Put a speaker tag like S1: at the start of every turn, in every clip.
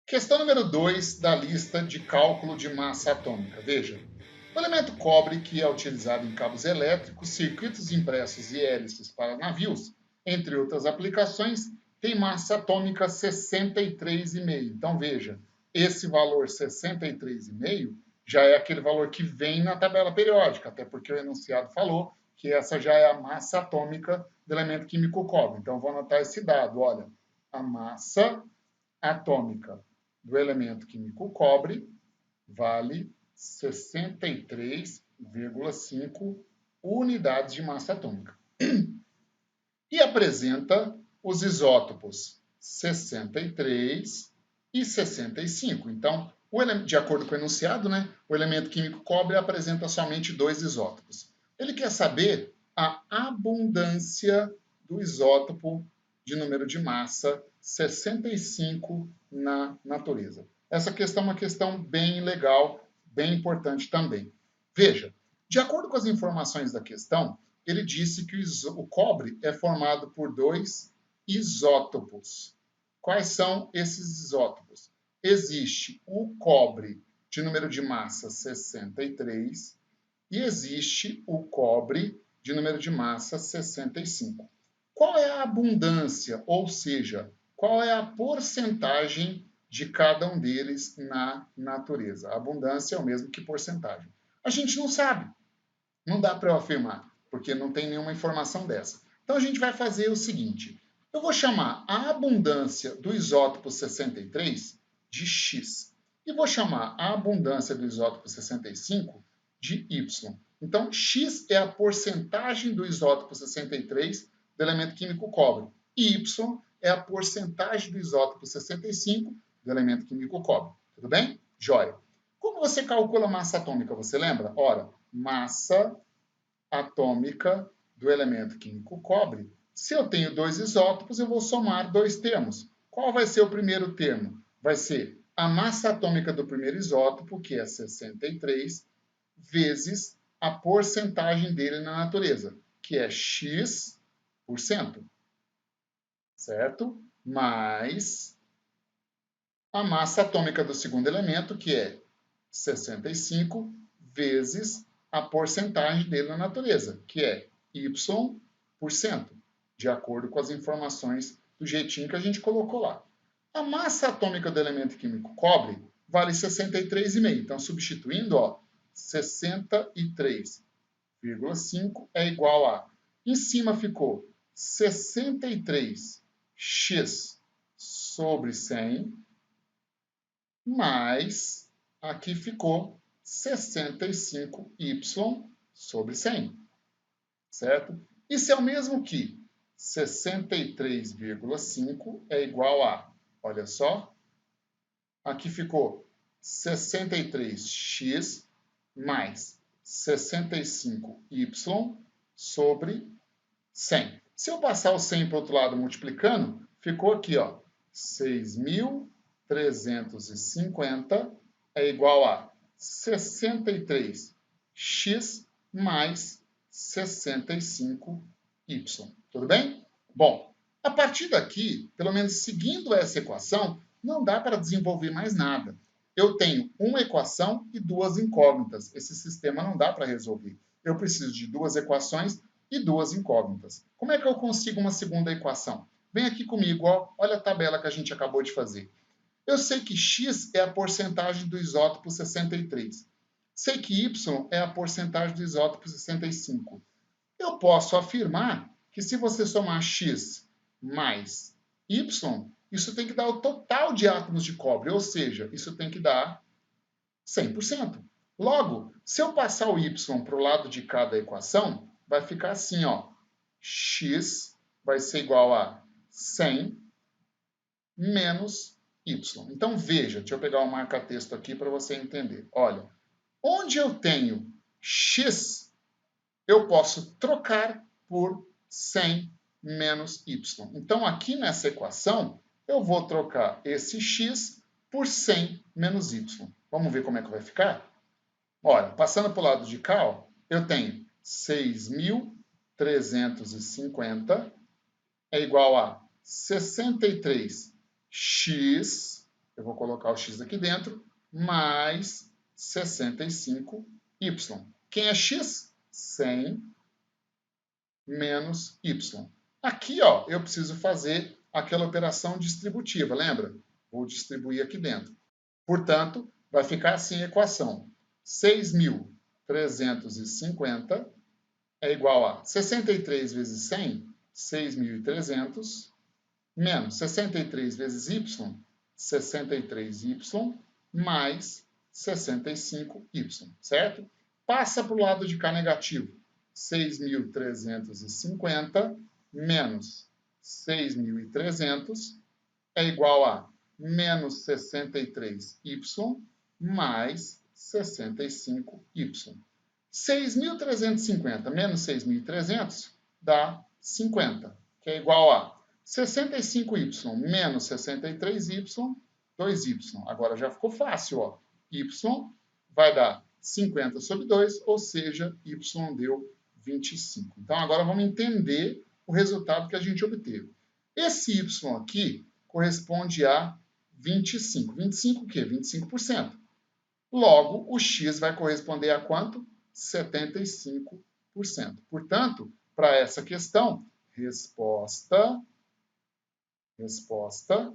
S1: Questão número 2 da lista de cálculo de massa atômica. Veja, o elemento cobre, que é utilizado em cabos elétricos, circuitos impressos e hélices para navios, entre outras aplicações, tem massa atômica 63,5. Então, veja, esse valor 63,5 já é aquele valor que vem na tabela periódica, até porque o enunciado falou que essa já é a massa atômica do elemento químico cobre. Então, vou anotar esse dado. Olha, a massa atômica do elemento químico cobre vale 63,5 unidades de massa atômica. E apresenta os isótopos 63 e 65. Então, de acordo com o enunciado, o elemento químico cobre apresenta somente dois isótopos. Ele quer saber a abundância do isótopo de número de massa 65 na natureza. Essa questão é uma questão bem legal, bem importante também. Veja, de acordo com as informações da questão, ele disse que o cobre é formado por dois isótopos. Quais são esses isótopos? Existe o cobre de número de massa 63 e existe o cobre de número de massa 65. Qual é a abundância, ou seja, qual é a porcentagem de cada um deles na natureza? A abundância é o mesmo que porcentagem. A gente não sabe, não dá para eu afirmar, porque não tem nenhuma informação dessa. Então a gente vai fazer o seguinte: eu vou chamar a abundância do isótopo 63 de X e vou chamar a abundância do isótopo 65 de Y. Então, X é a porcentagem do isótopo 63 do elemento químico cobre. E Y é a porcentagem do isótopo 65 do elemento químico cobre. Tudo bem? Jóia. Como você calcula a massa atômica, você lembra? Ora, massa atômica do elemento químico cobre. Se eu tenho dois isótopos, eu vou somar dois termos. Qual vai ser o primeiro termo? Vai ser a massa atômica do primeiro isótopo, que é 63, vezes a porcentagem dele na natureza, que é X%, certo? Mais a massa atômica do segundo elemento, que é 65, vezes a porcentagem dele na natureza, que é Y%, de acordo com as informações do jeitinho que a gente colocou lá. A massa atômica do elemento químico cobre vale 63,5. Então, substituindo, 63,5 é igual a... Em cima ficou 63x sobre 100, mais aqui ficou 65y sobre 100, certo? Isso é o mesmo que 63,5 é igual a, olha só, aqui ficou 63x mais 65y sobre 100. Se eu passar o 100 para o outro lado multiplicando, ficou aqui, 6.350 é igual a 63x mais 65y. Tudo bem? Bom, a partir daqui, pelo menos seguindo essa equação, não dá para desenvolver mais nada. Eu tenho uma equação e duas incógnitas. Esse sistema não dá para resolver. Eu preciso de duas equações e duas incógnitas. Como é que eu consigo uma segunda equação? Vem aqui comigo, olha a tabela que a gente acabou de fazer. Eu sei que X é a porcentagem do isótopo 63. Sei que Y é a porcentagem do isótopo 65. Eu posso afirmar que se você somar X mais Y, isso tem que dar o total de átomos de cobre, ou seja, isso tem que dar 100%. Logo, se eu passar o Y para o lado de cada equação, vai ficar assim, X vai ser igual a 100 menos Y. Então, veja, deixa eu pegar um marca-texto aqui para você entender. Olha, onde eu tenho X, eu posso trocar por 100 menos Y. Então, aqui nessa equação, eu vou trocar esse X por 100 menos Y. Vamos ver como é que vai ficar? Olha, passando para o lado de cá, eu tenho 6.350 é igual a 63x eu vou colocar o x aqui dentro, mais 65y. Quem é x? 100 menos y. Aqui, ó, eu preciso fazer aquela operação distributiva, lembra? Vou distribuir aqui dentro. Portanto, vai ficar assim a equação. 6.350 é igual a 63 vezes 100, 6.300, menos 63 vezes y, 63y, mais 65y, certo? Passa para o lado de cá negativo. 6.350 menos 6.300 é igual a menos 63y mais 65y. 6.350 menos 6.300 dá 50, que é igual a 65y menos 63y, 2y. Agora já ficou fácil, ó. Y vai dar 50 sobre 2, ou seja, y deu 25. Então, agora vamos entender o resultado que a gente obteve. Esse y aqui corresponde a 25. 25 o quê? 25%. Logo, o x vai corresponder a quanto? 75%. Portanto, para essa questão, resposta.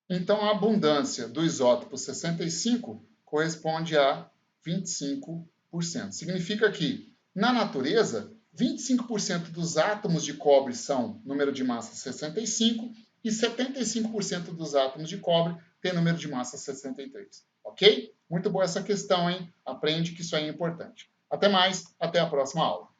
S1: Então, a abundância do isótopo 65 corresponde a 25%. Significa que, na natureza, 25% dos átomos de cobre são número de massa 65 e 75% dos átomos de cobre têm número de massa 63. Ok? Muito boa essa questão, hein? Aprende que isso aí é importante. Até mais, até a próxima aula.